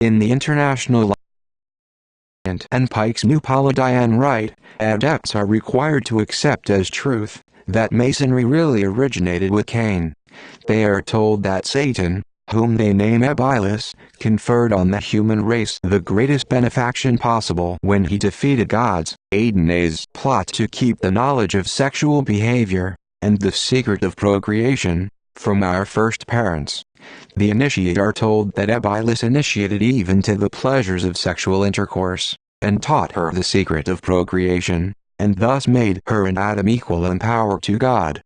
In the International and Pike's New Palladian Rite, adepts are required to accept as truth that Masonry really originated with Cain. They are told that Satan, whom they name Abilas, conferred on the human race the greatest benefaction possible when he defeated God's Adonai's plot to keep the knowledge of sexual behavior, and the secret of procreation, from our first parents. The initiate are told that Abilas initiated Eve into the pleasures of sexual intercourse, and taught her the secret of procreation, and thus made her and Adam equal in power to God.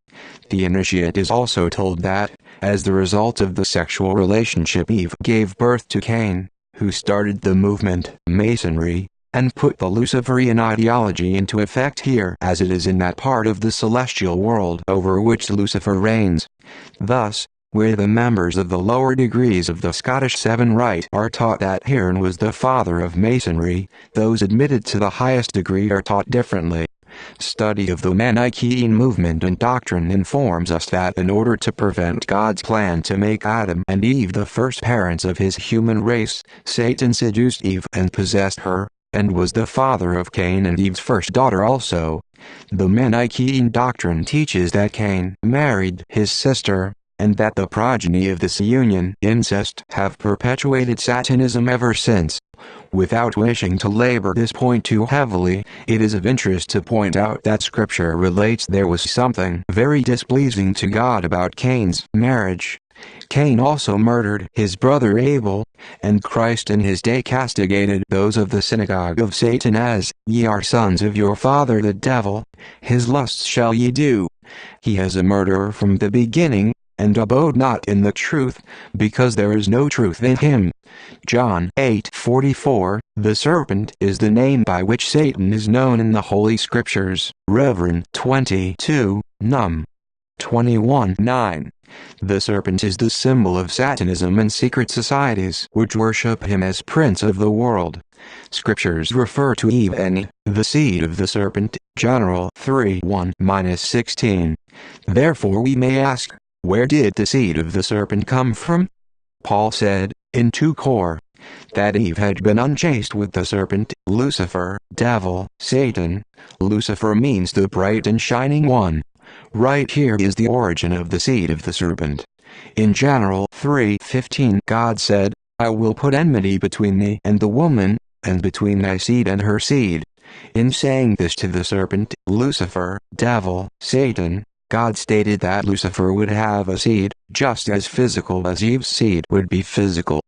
The initiate is also told that, as the result of the sexual relationship, Eve gave birth to Cain, who started the movement, Masonry, and put the Luciferian ideology into effect here as it is in that part of the celestial world over which Lucifer reigns. Thus, where the members of the lower degrees of the Scottish Seven Rite are taught that Hearn was the father of Masonry, those admitted to the highest degree are taught differently. Study of the Manichaean movement and doctrine informs us that in order to prevent God's plan to make Adam and Eve the first parents of his human race, Satan seduced Eve and possessed her, and was the father of Cain and Eve's first daughter also. The Manichaean doctrine teaches that Cain married his sister, and that the progeny of this union, incest, have perpetuated Satanism ever since. Without wishing to labor this point too heavily, it is of interest to point out that Scripture relates there was something very displeasing to God about Cain's marriage. Cain also murdered his brother Abel, and Christ in his day castigated those of the synagogue of Satan as, "Ye are sons of your father the devil, his lusts shall ye do. He is a murderer from the beginning, and abode not in the truth, because there is no truth in him." John 8:44. The serpent is the name by which Satan is known in the Holy Scriptures. Rev. 22, Num. 21:9. The serpent is the symbol of Satanism and secret societies which worship him as prince of the world. Scriptures refer to Eve and the seed of the serpent, General 3:1-16. Therefore we may ask, where did the seed of the serpent come from? Paul said, in 2 Cor, that Eve had been unchaste with the serpent, Lucifer, devil, Satan. Lucifer means the bright and shining one. Right here is the origin of the seed of the serpent. In General 3:15 God said, I will put enmity between thee and the woman, and between thy seed and her seed. In saying this to the serpent, Lucifer, devil, Satan, God stated that Lucifer would have a seed, just as physical as Eve's seed would be physical.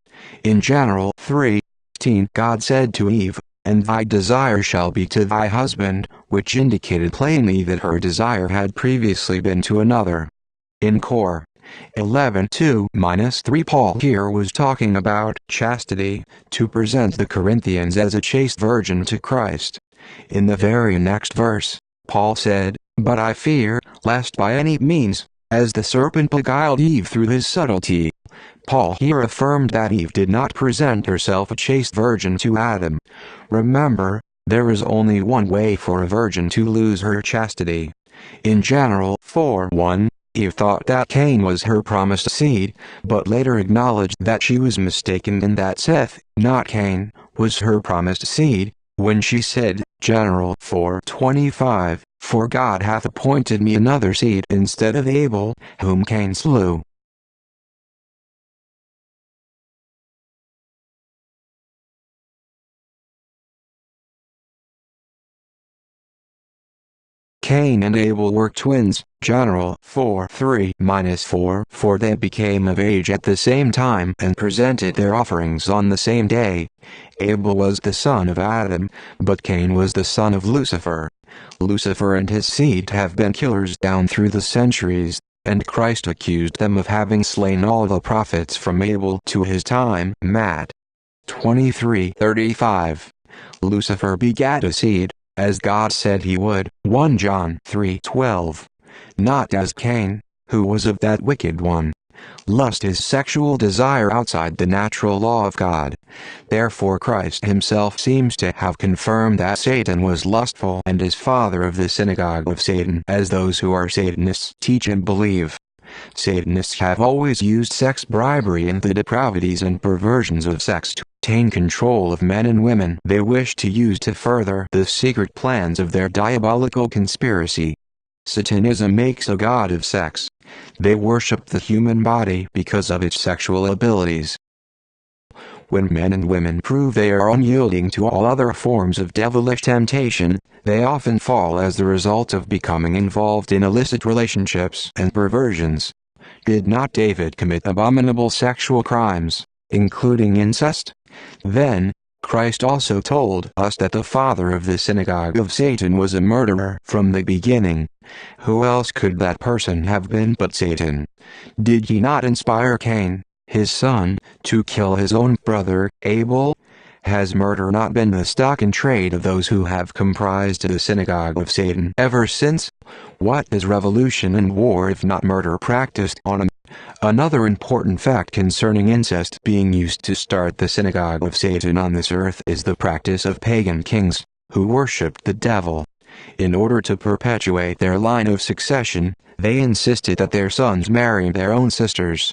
In General 3:15 God said to Eve, and thy desire shall be to thy husband, which indicated plainly that her desire had previously been to another. In Cor 11:2-3 Paul here was talking about chastity, to present the Corinthians as a chaste virgin to Christ. In the very next verse, Paul said, but I fear, lest by any means, as the serpent beguiled Eve through his subtlety. Paul here affirmed that Eve did not present herself a chaste virgin to Adam. Remember, there is only one way for a virgin to lose her chastity. In General 4:1, Eve thought that Cain was her promised seed, but later acknowledged that she was mistaken and that Seth, not Cain, was her promised seed, when she said, General 4:25, for God hath appointed me another seed instead of Abel, whom Cain slew. Cain and Abel were twins, General 4:3-4, for they became of age at the same time and presented their offerings on the same day. Abel was the son of Adam, but Cain was the son of Lucifer. Lucifer and his seed have been killers down through the centuries, and Christ accused them of having slain all the prophets from Abel to his time. Matt 23:35. Lucifer begat a seed, as God said he would, 1 John 3:12. Not as Cain, who was of that wicked one. Lust is sexual desire outside the natural law of God. Therefore Christ himself seems to have confirmed that Satan was lustful and is father of the synagogue of Satan, as those who are Satanists teach and believe. Satanists have always used sex bribery and the depravities and perversions of sex to obtain control of men and women they wish to use to further the secret plans of their diabolical conspiracy. Satanism makes a god of sex. They worship the human body because of its sexual abilities. When men and women prove they are unyielding to all other forms of devilish temptation, they often fall as the result of becoming involved in illicit relationships and perversions. Did not David commit abominable sexual crimes, including incest? Then, Christ also told us that the father of the synagogue of Satan was a murderer from the beginning. Who else could that person have been but Satan? Did he not inspire Cain, his son, to kill his own brother, Abel? Has murder not been the stock in trade of those who have comprised the synagogue of Satan ever since? What is revolution and war if not murder practiced on a Another important fact concerning incest being used to start the synagogue of Satan on this earth is the practice of pagan kings, who worshipped the devil. In order to perpetuate their line of succession, they insisted that their sons marry their own sisters.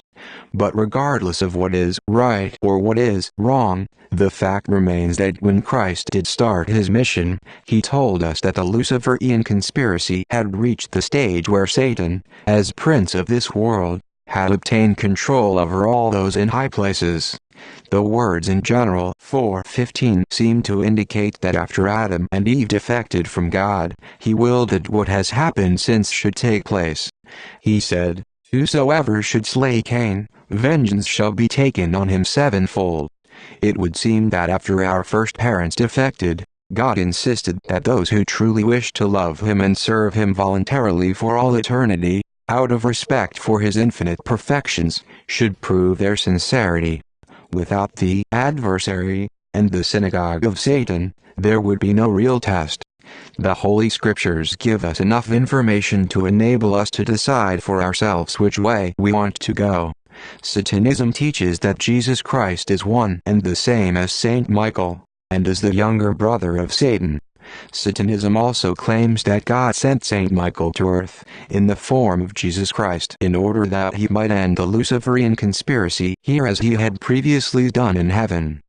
But regardless of what is right or what is wrong, the fact remains that when Christ did start his mission, he told us that the Luciferian conspiracy had reached the stage where Satan, as prince of this world, had obtained control over all those in high places. The words in general 4:15 seem to indicate that after Adam and Eve defected from God, he willed that what has happened since should take place. He said, "Whosoever should slay Cain, vengeance shall be taken on him sevenfold." It would seem that after our first parents defected, God insisted that those who truly wish to love him and serve him voluntarily for all eternity, out of respect for his infinite perfections, should prove their sincerity. Without the adversary, and the synagogue of Satan, there would be no real test. The Holy Scriptures give us enough information to enable us to decide for ourselves which way we want to go. Satanism teaches that Jesus Christ is one and the same as Saint Michael, and is the younger brother of Satan. Satanism also claims that God sent Saint Michael to earth, in the form of Jesus Christ, in order that he might end the Luciferian conspiracy here as he had previously done in heaven.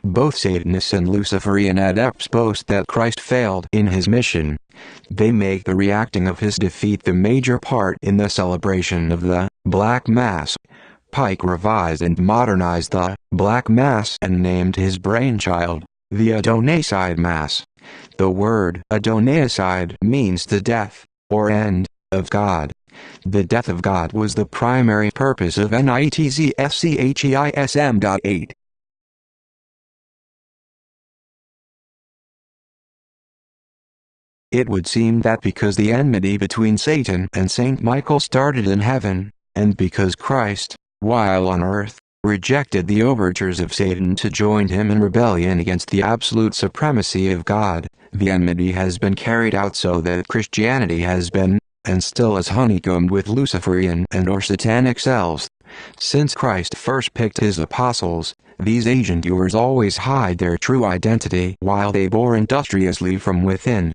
Both Satanists and Luciferian adepts boast that Christ failed in his mission. They make the reacting of his defeat the major part in the celebration of the Black Mass. Pike revised and modernized the Black Mass and named his brainchild the Adonacide Mass. The word Adonacide means the death, or end, of God. The death of God was the primary purpose of NITZSCHEISM.8. It would seem that because the enmity between Satan and Saint Michael started in heaven, and because Christ, while on earth, rejected the overtures of Satan to join him in rebellion against the absolute supremacy of God, the enmity has been carried out so that Christianity has been, and still is, honeycombed with Luciferian and or satanic cells. Since Christ first picked his apostles, these agentures always hide their true identity while they bore industriously from within.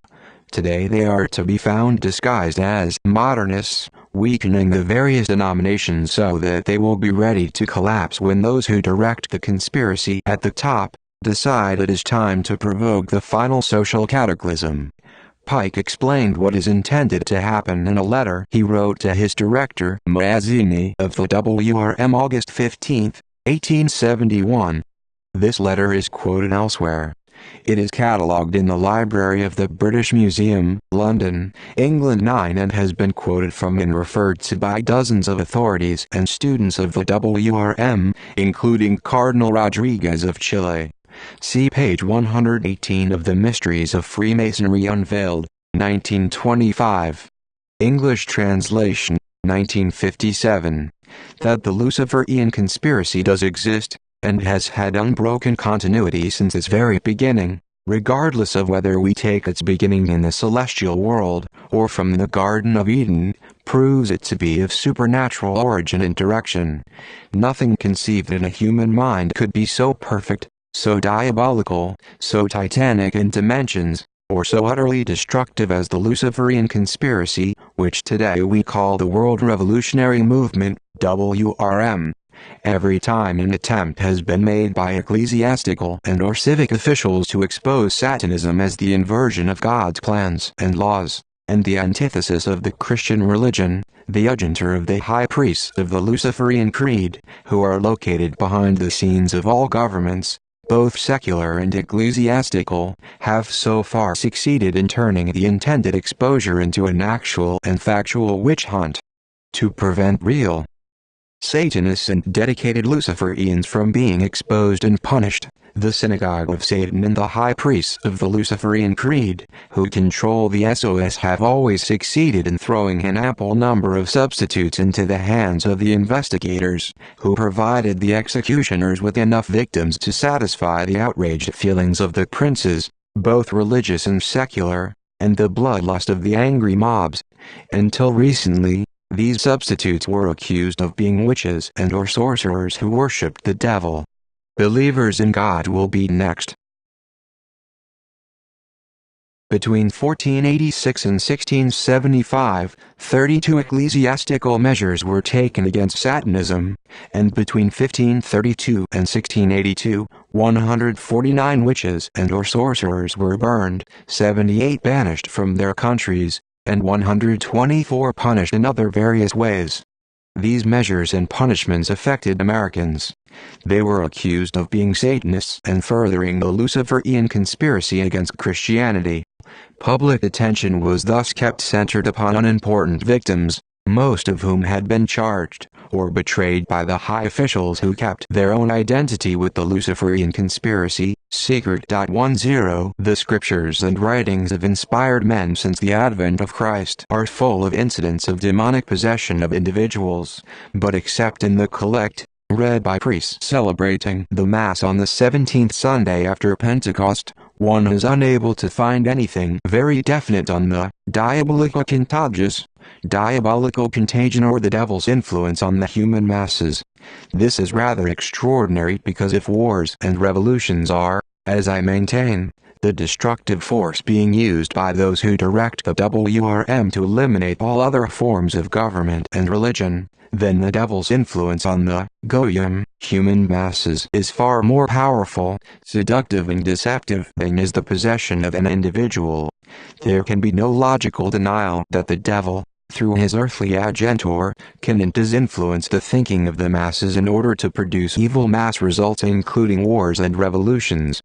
Today they are to be found disguised as modernists, weakening the various denominations so that they will be ready to collapse when those who direct the conspiracy at the top decide it is time to provoke the final social cataclysm. Pike explained what is intended to happen in a letter he wrote to his director Mazzini of the WRM August 15, 1871. This letter is quoted elsewhere. It is catalogued in the library of the British Museum, London, England 9, and has been quoted from and referred to by dozens of authorities and students of the WRM, including Cardinal Rodriguez of Chile. See page 118 of The Mysteries of Freemasonry Unveiled, 1925. English translation, 1957. That the Luciferian conspiracy does exist, and has had unbroken continuity since its very beginning, regardless of whether we take its beginning in the celestial world, or from the Garden of Eden, proves it to be of supernatural origin and direction. Nothing conceived in a human mind could be so perfect, so diabolical, so titanic in dimensions, or so utterly destructive as the Luciferian conspiracy, which today we call the World Revolutionary Movement, WRM. Every time an attempt has been made by ecclesiastical and/or civic officials to expose Satanism as the inversion of God's plans and laws, and the antithesis of the Christian religion, the adjunctor of the high priests of the Luciferian creed, who are located behind the scenes of all governments, both secular and ecclesiastical, have so far succeeded in turning the intended exposure into an actual and factual witch hunt. To prevent real Satanists and dedicated Luciferians from being exposed and punished, the synagogue of Satan and the high priests of the Luciferian creed, who control the SOS, have always succeeded in throwing an ample number of substitutes into the hands of the investigators, who provided the executioners with enough victims to satisfy the outraged feelings of the princes, both religious and secular, and the bloodlust of the angry mobs. Until recently, these substitutes were accused of being witches and/or sorcerers who worshipped the devil. Believers in God will be next. Between 1486 and 1675, 32 ecclesiastical measures were taken against Satanism, and between 1532 and 1682, 149 witches and/or sorcerers were burned, 78 banished from their countries, and 124 punished in other various ways. These measures and punishments affected Americans. They were accused of being Satanists and furthering the Luciferian conspiracy against Christianity. Public attention was thus kept centered upon unimportant victims, most of whom had been charged or betrayed by the high officials who kept their own identity with the Luciferian conspiracy. Secret. 10. The scriptures and writings of inspired men since the advent of Christ are full of incidents of demonic possession of individuals, but except in the collect, read by priests celebrating the Mass on the 17th Sunday after Pentecost, one is unable to find anything very definite on the diabolical contagious, diabolical contagion or the devil's influence on the human masses. This is rather extraordinary because if wars and revolutions are, as I maintain, the destructive force being used by those who direct the WRM to eliminate all other forms of government and religion, then the devil's influence on the goyim, human masses, is far more powerful, seductive and deceptive than is the possession of an individual. There can be no logical denial that the devil, through his earthly adjunctor, can influence the thinking of the masses in order to produce evil mass results including wars and revolutions.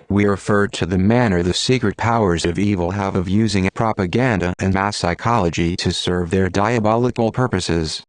We refer to the manner the secret powers of evil have of using propaganda and mass psychology to serve their diabolical purposes.